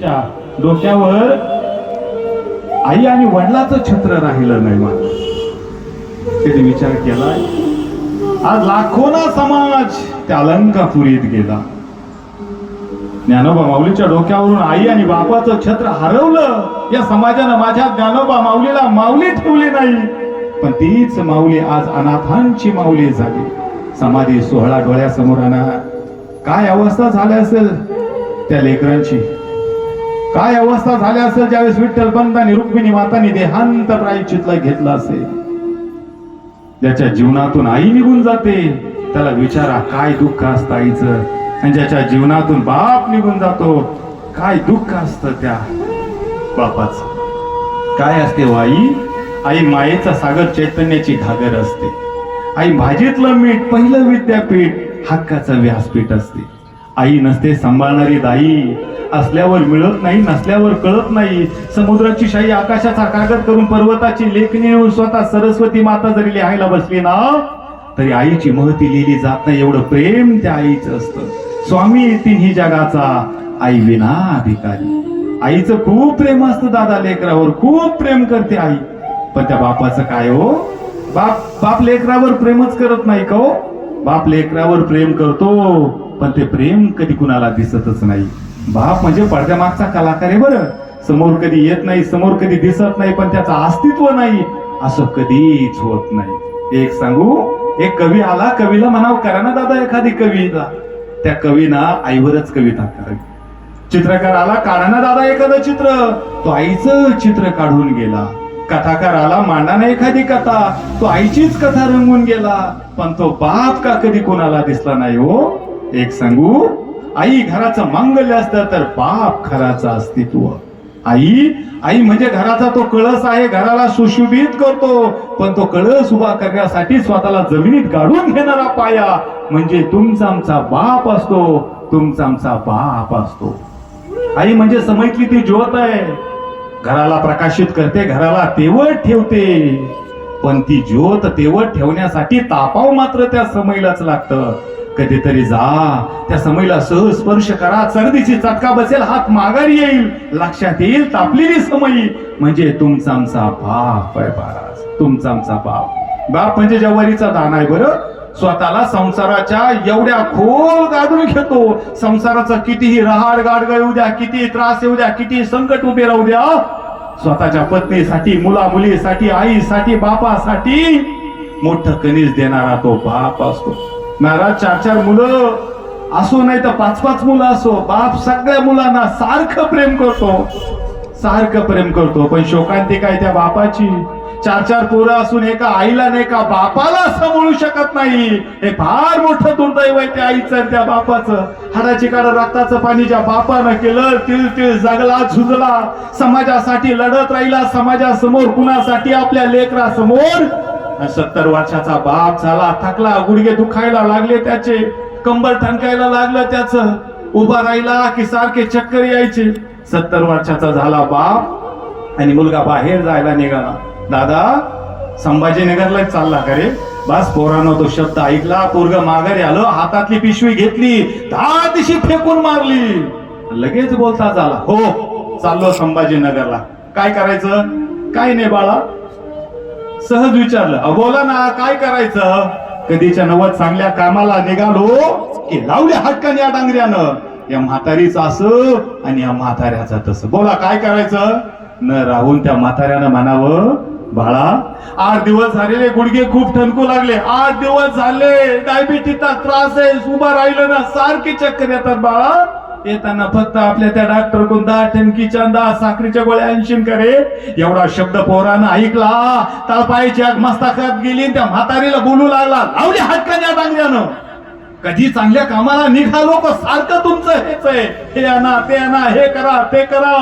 माऊलीच्या डोक्यावर आई आणि वडिलाचं छत्र राहिलं नाही. मला कधी विचार केलाय? आज लाखोना समाज त्या अलंकापुरीत गेला. ज्ञानोबा माऊलीच्या डोक्यावरून आई आणि बापाचं छत्र हरवलं. या समाजानं माझ्या ज्ञानोबा माऊलीला माऊली ठेवली नाही, पण तीच माऊली आज अनाथांची माऊली झाली. समाधी सोहळा डोळ्यासमोर आणा. काय अवस्था झाली असेल त्या लेकरांची, काय अवस्था झाल्या असेल ज्यावेळेस विठ्ठलपंतांनी रुक्मिणी मातांनी देहांत प्रायश्चित्त घेतलं असेल. ज्याच्या जीवनातून आई निघून जाते त्याला विचारा काय दुःख असतं आईचं, आणि ज्याच्या जीवनातून बाप निघून जातो काय दुःख असतं त्या बापाचं. काय असते हो आई? आई मायेचा सागर, चैतन्याची घागर असते. आई भाजीतलं मीठ, पहिलं विद्यापीठ, हक्काचं व्यासपीठ असते. आई नसते सांभाळणारी दाई, असल्यावर मिळत नाही, नसल्यावर कळत नाही. समुद्राची शाई आकाशाचा कागद करून पर्वताची लेखणी स्वतः सरस्वती माता जरी लिहायला बसली ना तरी आईची महती लिहिली जात नाही. एवढं प्रेम त्या आईचं असतं. स्वामी तिन्ही जगाचा आई विना अधिकारी. आईचं खूप प्रेम असतं दादा लेकरावर, खूप प्रेम करते आई. पण त्या बापाचं काय हो? बाप लेकरावर प्रेमच करत नाही का हो? बाप लेकरावर प्रेम करतो, पण ते प्रेम कधी कुणाला दिसतच नाही. बाप म्हणजे पडद्यामागचा कलाकार आहे बरं. समोर कधी येत नाही, समोर कधी दिसत नाही, पण त्याचं अस्तित्व नाही असं कधीच होत नाही. एक सांगू, एक कवी आला, कवीला म्हणाव करा ना दादा एखादी कविता. त्या कवीनं आईवरच कविता करावी. चित्रकार आला, काढा ना दादा एखादं चित्र. तो आईचं चित्र काढून गेला. कथाकार आला, मांडा ना एखादी कथा. तो आईचीच कथा रंगून गेला. पण तो बाप का कधी कोणाला दिसला नाही हो? एक सांगू, आई घराचं मांगल्य असतं तर बाप घराचं अस्तित्व. आई म्हणजे घराचा तो कळस आहे, घराला सुशोभित करतो. पण तो कळस उभा करण्यासाठी स्वतःला जमिनीत गाडून घेणारा पाया म्हणजे तुमचा आमचा बाप असतो, तुमचा आमचा बाप असतो. आई म्हणजे समईतली ती ज्योत आहे. घराला प्रकाशित करते, घराला तेवत ठेवते. पण ती ज्योत तेवत ठेवण्यासाठी तापाव मात्र त्या समईलाच लागतं. कधीतरी जा त्या समईला सहज स्पर्श करा, सर्दीची चटका बसेल, हात माघारी येईल, लक्षात येईल तापलेली समई म्हणजे तुमचा आमचा बाप आहे. महाराज, तुमचा आमचा बाप. बाप म्हणजे ज्वारीचा दाणा आहे बरं. स्वतःला संसाराच्या एवढ्या खोल गाडून घेतो. संसाराचा कितीही रहाड गाडगा येऊ द्या, किती त्रास येऊ द्या, किती संकट उभे राहू द्या, स्वतःच्या पत्नीसाठी, मुला मुलीसाठी, आईसाठी, बापासाठी मोठं कणीस देणारा तो बाप असतो. महाराज, 4-4 मुलं असो नाही तर 5-5 मुलं असो, बाप सगळ्या मुलांना सारखं प्रेम करतो, सारखं प्रेम करतो. पण शोकांतिका आहे त्या बापाची. 4-4 पोरं असून एका आईला नाही का बापाला सांभाळू शकत नाही. हे फार मोठं दुर्दैव आहे त्या आईचं त्या बापाचं. हाडाची काढ रक्ताचं पाणी ज्या बापानं केलं, तिळ जगला, झुजला, समाजासाठी लढत राहिला, समाजासमोर, कुणासाठी? आपल्या लेकरासमोर. 70 वर्षाचा बाप झाला, थकला, गुडघे दुखायला लागले त्याचे, कंबर ठणकायला लागलं त्याचं, उभा राहिला की सारखे चक्कर यायचे. 70 वर्षाचा झाला बाप आणि मुलगा बाहेर जायला निघाला. दादा संभाजीनगरला चालला का रे? बस पोरानं तो शब्द ऐकला, पोरग माघारी आलं, हातातली पिशवी घेतली, 10 दिशी फेकून मारली. लगेच बोलता झाला, हो चाललो संभाजीनगरला. काय करायचं? काय नाही बाळा. सहज विचारलं, बोला ना काय करायचं? कधीच्या 90 चांगल्या कामाला निघालो की लावल्या हटकाने या डांगऱ्यानं. या म्हातारीचं असं आणि या म्हाताऱ्याचं तसं. बोला काय करायचं? न राहून त्या म्हाताऱ्यानं म्हणावं, बाळा 8 दिवस झालेले गुडघे खूप ठणकू लागले, 8 दिवस झाले, डायबिटीसचा त्रास आहे, उभा राहिलं ना सारखी चक्कर येतात बाळा. येताना फक्त आपल्या त्या डॉक्टर कोण 10 ठणकीच्या 10 साखरीच्या गोळ्या 80 करे. एवढा शब्द पोरानं ऐकला, तळपायाची आग मस्तकात गेली. त्या म्हातारीला बोलू लागला, लावली हटकाच्या डांगऱ्यानं. कधी चांगल्या कामाला निघालो का सारखं तुमचं हेच आहे, हे आणा ते आणा, हे करा ते करा,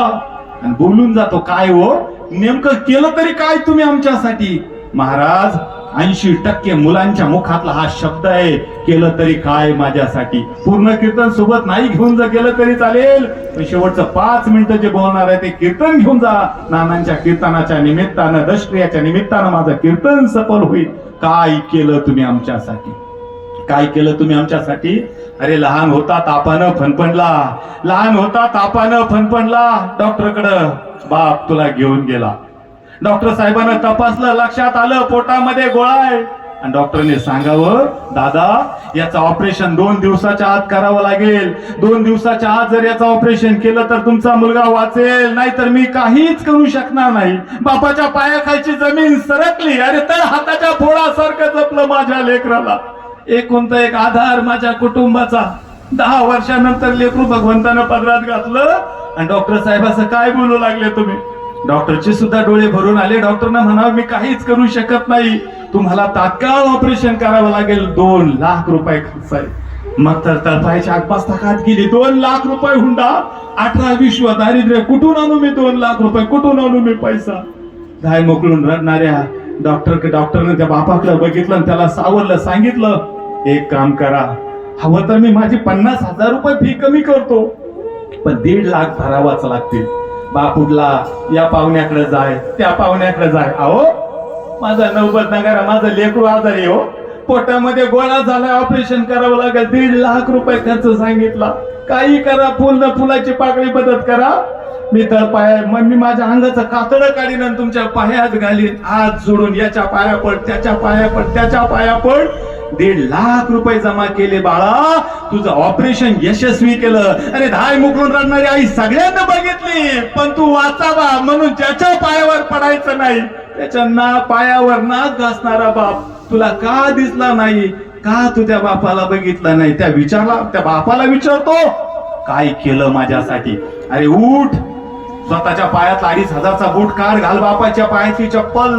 आणि बोलून जातो. काय हो नेमकं केलं तरी काय तुम्ही आमच्यासाठी? महाराज 80% मुलांच्या मुखातला हा शब्द आहे, केलं तरी काय माझ्यासाठी. पूर्ण कीर्तन सोबत नाही घेऊन जा गेलं तरी चालेल, पण शेवटचं 5 मिनिटं जे बोलणार आहे ते कीर्तन घेऊन जा. नानांच्या कीर्तनाच्या निमित्तानं, दशक्रियाच्या निमित्तानं माझं कीर्तन सफल होईल. काय केलं तुम्ही आमच्यासाठी? काय केलं तुम्ही आमच्यासाठी? अरे लहान होता तापानं फणफणला, लहान होता तापानं फणफणला, डॉक्टरकडं बाप तुला घेऊन गेला. डॉक्टर साहेबांना तपासलं, लक्षात आलं पोटामध्ये गोळा आहे. आणि डॉक्टरने सांगावं, दादा याचं ऑपरेशन 2 दिवसाच्या आत करावं लागेल. 2 दिवसाच्या आत जर याचं ऑपरेशन केलं तर तुमचा मुलगा वाचेल, नाहीतर मी काहीच करू शकणार नाही. बापाच्या पायाखालची जमीन सरकली. अरे तर हाताच्या फोडासारखं जपलं माझ्या लेकराला. एकुलता एक आधार माझ्या कुटुंबाचा. 10 वर्षानंतर लेकरू भगवंतानं पदरात घातलं. आणि डॉक्टर साहेब असं काय बोलू लागले तुम्ही? डॉक्टरचे सुद्धा डोळे भरून आले. डॉक्टरना म्हणावं, मी काहीच करू शकत नाही, तुम्हाला तात्काळ ऑपरेशन करावं लागेल. 2 लाख रुपये खर्च आहे. मग तर तळपायची आगपास ताकात गेली. 2 लाख रुपये हुंडा, 18 विश्व दारिद्र्य, कुठून आणू मी 2 लाख रुपये? कुठून आणू मी पैसा? धाय मोकळून रडणाऱ्या डॉक्टरने त्या बापाकडे बघितलं आणि त्याला सावरलं. सांगितलं, एक काम करा, हवं तर मी माझी 50,000 रुपये फी कमी करतो, पण 1.5 लाख भरावाच लागतील. बाप उठला, या पाहुण्याकडे जाय, त्या पाहुण्याकडे जाय. अहो माझा नौबत नगारा, माझं लेकरू आजारी हो, पोटामध्ये गोळा झाला, ऑपरेशन करावं लागेल, 1.5 लाख रुपये खर्च सांगितला. काही करा, फुल न फुलाची पाकळी मदत करा. मी तर मग मी माझ्या अंगाचं कातडं काढीन आणि तुमच्या पायात घालीन. हात जोडून याच्या पाया पड, त्याच्या पाया पड, त्याच्या पाया पड. 1.5 लाख रुपये जमा केले बाळा, तुझं ऑपरेशन यशस्वी केलं. अरे धाय मुकरून रडणारी आई सगळ्यांना बघितली, पण तू वाचावा म्हणून ज्याच्या पायावर पडायचं नाही, त्याच्या पायावर नाक घासणारा बाप तुला का दिसला नाही? का तू त्या बापाला बघितलं नाही? त्या बापाला विचारतो, काय केलं माझ्यासाठी? अरे उठ, स्वतःच्या पायात 2,500चा बूट काढ, घाल बापाच्या पायाची चप्पल.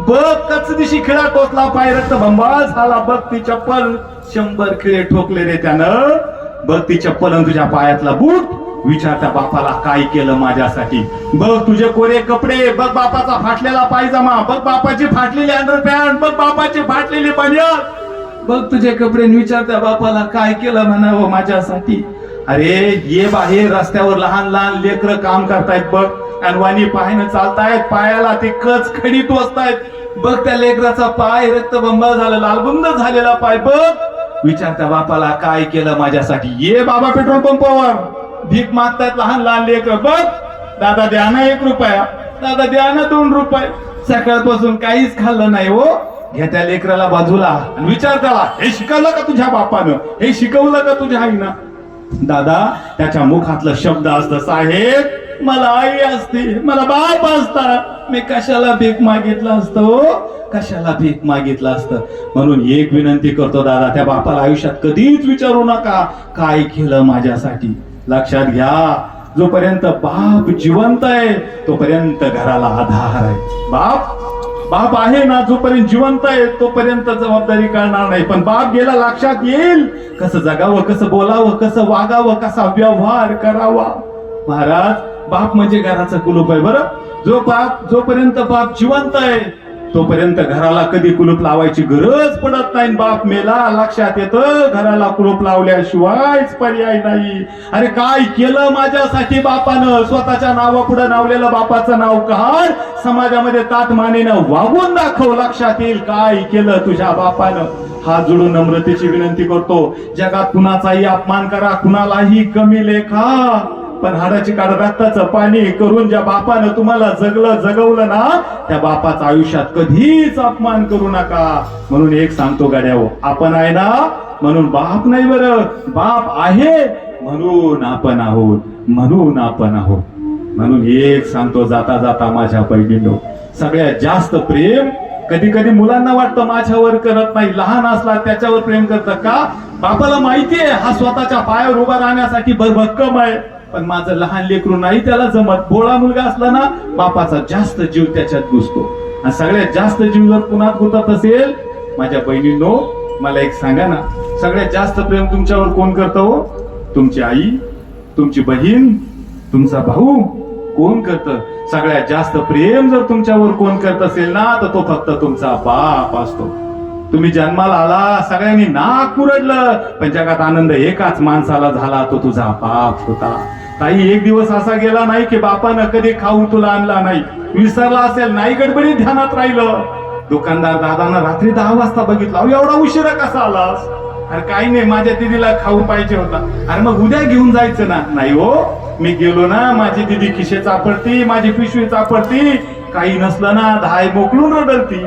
बघ कच दिशी खिळा टोचला, पाय रक्त बंबाळ झाला. बघ ती चप्पल, 100 खिळे ठोकले रे त्यानं. बघ ती चप्पल आणि तुझ्या पायातला बूट. विचार त्या बापाला, काय केलं माझ्यासाठी? बघ तुझे कोरे कपडे, बघ बापाचा फाटलेला पायजमा, बघ बापाची फाटलेली अंडरपॅन्ट, बघ बापाची फाटलेली बनियान, बघ तुझे कपडे. विचार त्या बापाला, काय केलं म्हणावं माझ्यासाठी? अरे ये बाहेर रस्त्यावर लहान लहान लेकरं काम करतायत बघ, अनवाणी पायानं चालतायत, पायाला ते कच खडी टोचतायत. बघ त्या लेकराचा पाय रक्तबंबाळ झाला, लालबुंद झालेला पाय. बघ विचार त्या बापाला, काय केलं माझ्यासाठी? ये बाबा पेट्रोल पंपावर भीक मागतायत लहान लहान लेकर. बघ दादा द्या ना 1 रुपया, दादा द्या ना 2 रुपये. सकाळपासून काहीच खाल्लं नाही हो. घ्या त्या लेकराला बाजूला आणि विचार त्याला, हे शिकवलं का तुझ्या बापानं? हे शिकवलं का तुझ्या आईनं? दादा त्याच्या मुखातलं शब्द असतं, साहेब मला आई असती, मला बाप असता, मी कशाला भीक मागितलं असतं? कशाला भीक मागितलं असतं? म्हणून एक विनंती करतो दादा, त्या बापाला आयुष्यात कधीच विचारू नका, काय केलं माझ्यासाठी. लक्षात घ्या, जोपर्यंत बाप जिवंत आहे तोपर्यंत घराला आधार आहे. बाप आहे ना, जोपर्यंत जिवंत आहे तोपर्यंत जबाबदारी करणार नाही. पण बाप गेला, लक्षात येईल कसं जगावं, कसं बोलावं, कसं वागावं, कसा व्यवहार करावा. महाराज, बाप म्हणजे घराचं कुलूप आहे. बरं, जोपर्यंत बाप जिवंत आहे तोपर्यंत घराला कधी कुलूप लावायची गरज पडत नाही. बाप मेला, लक्षात येतं घराला कुलूप लावल्याशिवायच पर्याय नाही. अरे काय केलं माझ्यासाठी बापानं? स्वतःच्या नावापुढे नावलेलं बापाचं नाव काढ, समाजामध्ये ताटमानेनं वागून दाखव, लक्षात येईल काय केलं तुझ्या बापानं. हात जोडून नम्रतेची विनंती करतो, जगात कुणाचाही अपमान करा, कुणालाही कमी लेखा, पण हाडाची काढ रक्ताचं पाणी करून ज्या बापानं तुम्हाला जगवलं ना, त्या बापाचं आयुष्यात कधीच अपमान करू नका. म्हणून एक सांगतो गाड्यावर, आपण आहे ना म्हणून बाप नाही, बरं बाप आहे म्हणून आपण आहोत, म्हणून आपण आहोत. म्हणून एक सांगतो जाता जाता माझ्या बहिणींनो, सगळ्यात जास्त प्रेम कधी कधी मुलांना वाटतं माझ्यावर करत नाही, लहान असला त्याच्यावर प्रेम करतं का? बापाला माहितीये हा स्वतःच्या पायावर उभा राहण्यासाठी भक्कम आहे, पण माझं लहान लेकरू नाही त्याला जमत. भोळा मुलगा असला ना, बापाचा जास्त जीव त्याच्यात घुसतो. आणि सगळ्यात जास्त जीव जर कुणात गुंतत असेल, माझ्या बहिणींनो मला एक सांगा ना, सगळ्यात जास्त प्रेम तुमच्यावर कोण करतं हो? तुमची आई, तुमची बहीण, तुमचा भाऊ, कोण करतं? सगळ्यात जास्त प्रेम जर तुमच्यावर कोण करत असेल ना, तर तो फक्त तुमचा बाप असतो. तुम्ही जन्माला आला, सगळ्यांनी नाक कुरडलं, पण जगात आनंद एकाच माणसाला झाला, तो तुझा बाप होता. ताई, एक दिवस असा गेला नाही की बापानं कधी खाऊ तुला आणला नाही. विसरला असेल, नाही गडबडीत ध्यानात राहिलं. दुकानदार दादानं रात्री 10 वाजता बघितलं, एवढा उशिरा कसा आलास? अरे काही नाही, माझ्या दिदीला खाऊ पाहिजे होता. अरे मग उद्या घेऊन जायचं ना. नाही हो, मी गेलो ना माझी दिदी खिशे चापडती, माझी पिशवी चापडती, काही नसलं ना धाय मोकळून रडलती.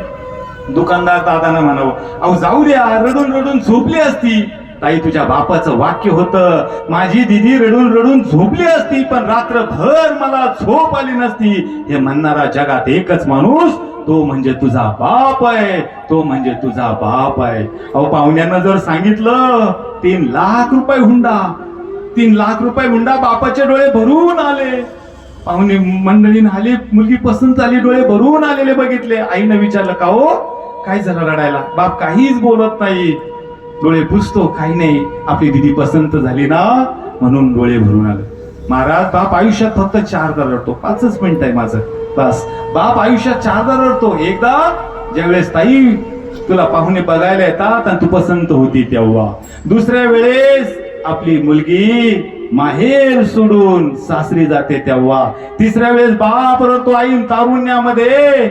दुकानदार दादानं म्हणावं, अहो जाऊ द्या, रडून रडून झोपली असती. ताई तुझ्या बापाचं वाक्य होतं, माझी दिदी रडून रडून झोपली असती पण रात्रभर मला झोप आली नसती. हे म्हणणारा जगात एकच माणूस, तो म्हणजे तुझा बाप आहे, तो म्हणजे तुझा बाप आहे. अहो पाहुण्यांना जर सांगितलं 3 लाख रुपये हुंडा, 3 लाख रुपये हुंडा, बापाचे डोळे भरून आले. पाहुणे मंडळीने आली, मुलगी पसंत आली, डोळे भरून आलेले बघितले. आईनं विचारलं, का हो काय झालं रडायला? बाप काहीच बोलत नाही, डोळे पुसतो, काही नाही, आपली दिदी पसंत झाली ना म्हणून डोळे भरून आले. महाराज बाप आयुष्यात फक्त 4दा रडतो, 5च मिनिट आहे माझं बस. बाप आयुष्यात 4दा रडतो. एकदा ज्यावेळेस ताई तुला पाहुणे बघायला येतात आणि तू पसंत होती तेव्हा. दुसऱ्या वेळेस आपली मुलगी माहेर सोडून सासरी जाते तेव्हा. तिसऱ्या वेळेस बाप रडतो आई तारुण्यामध्ये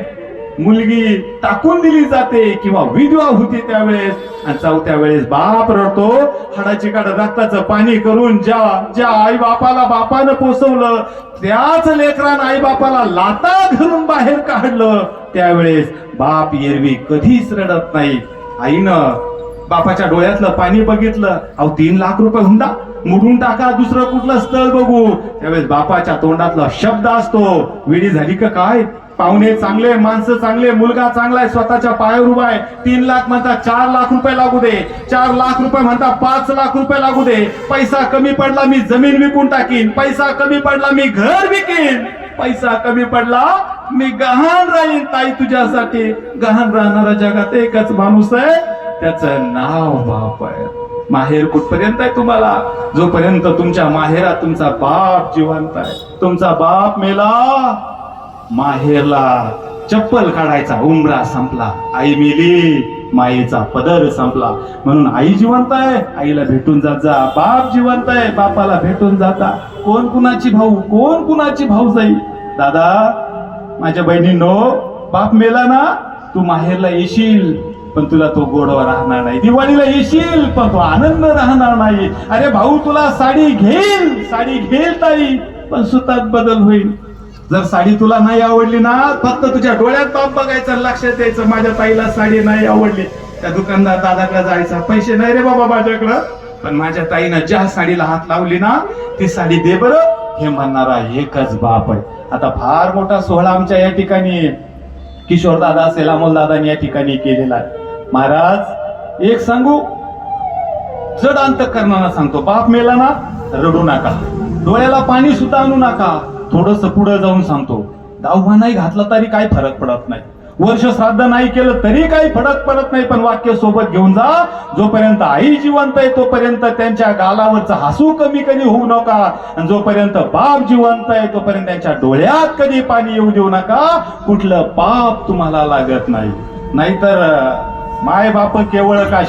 मुलगी टाकून दिली जाते किंवा विधवा होती त्यावेळेस. आणि 4थ्या वेळेस बाप रडतो हाडाची काढ रक्ताचं पाणी करून ज्या आई बापाला बापानं पोसवलं त्याच लेकरानं आई बापाला लाता घरून बाहेर काढलं. त्यावेळेस बाप एरवी कधीच रडत नाही. आईनं बापाच्या डोळ्यातलं पाणी बघितलं, अहो 3 लाख रुपये हुंडा, मुडून टाका, दुसरं कुठलं स्थळ बघू. त्यावेळेस बापाच्या तोंडातला शब्द असतो, वेडी झाली का काय? पाहुणे चांगले, माणसं चांगले, मुलगा चांगला आहे, स्वतःच्या पायावर उभा आहे. 3 लाख म्हणता 4 लाख रुपये लागू दे, 4 लाख रुपये म्हणता 5 लाख रुपये लागू दे. पैसा कमी पडला मी जमीन विकून टाकीन, पैसा कमी पडला मी घर विकीन, पैसा कमी पडला मी गहाण राहीन. ताई तुझ्यासाठी गहाण राहणारा जगात एकच माणूस आहे, त्याचं नाव बाप आहे. माहेर कुठपर्यंत आहे तुम्हाला? जोपर्यंत तुमच्या माहेरात तुमचा बाप जिवंत आहे. तुमचा बाप मेला, माहेरला चप्पल काढायचा उमरा संपला. आई मेली, मायेचा पदर संपला. म्हणून आई जिवंत आहे, आईला भेटून जात जा. बाप जिवंत आहे, बापाला भेटून जाता. कोण कुणाची भाऊ, कोण कुणाची भाऊजाई. दादा माझ्या बहिणींनो, बाप मेला ना, तू माहेरला येशील पण तुला तो गोडवा राहणार नाही. दिवाळीला येशील पण तो आनंद राहणार नाही. अरे भाऊ तुला साडी घेईल ताई, पण सुतात बदल होईल. जर साडी तुला नाही आवडली ना, फक्त तुझ्या डोळ्यात बाप बघायचं, लक्षात द्यायचं माझ्या ताईला साडी नाही आवडली. त्या दुकानदार दादाकडे जायचा, पैसे नाही रे बाबा माझ्याकडं, पण माझ्या ताईनं ज्या साडीला हात लावली ना ती साडी दे बरं, हे म्हणणारा एकच बाप आहे. आता फार मोठा सोहळा आमच्या या ठिकाणी किशोर दादा असेल, अमोल दादांनी या ठिकाणी केलेला आहे. महाराज एक सांगू, जड अंतःकरणानं सांगतो, बाप मेला ना रडू नका, डोळ्याला पाणी सुद्धा आणू नका. थोडस पुढे जाऊन सांगतो, दावमा नाही घातला तरी काही फरक पडत नाही, वर्ष श्राद्ध नाही केलं तरी काही फरक पडत नाही, पण वाक्य सोबत घेऊन जा, जोपर्यंत आई जिवंत आहे तोपर्यंत त्यांच्या गालावरचं हसू कमी कधी होऊ नका, आणि जोपर्यंत बाप जिवंत आहे तोपर्यंत त्यांच्या डोळ्यात कधी पाणी येऊ देऊ नका. कुठलं पाप तुम्हाला लागत नाही. नाहीतर माय बाप केवळ का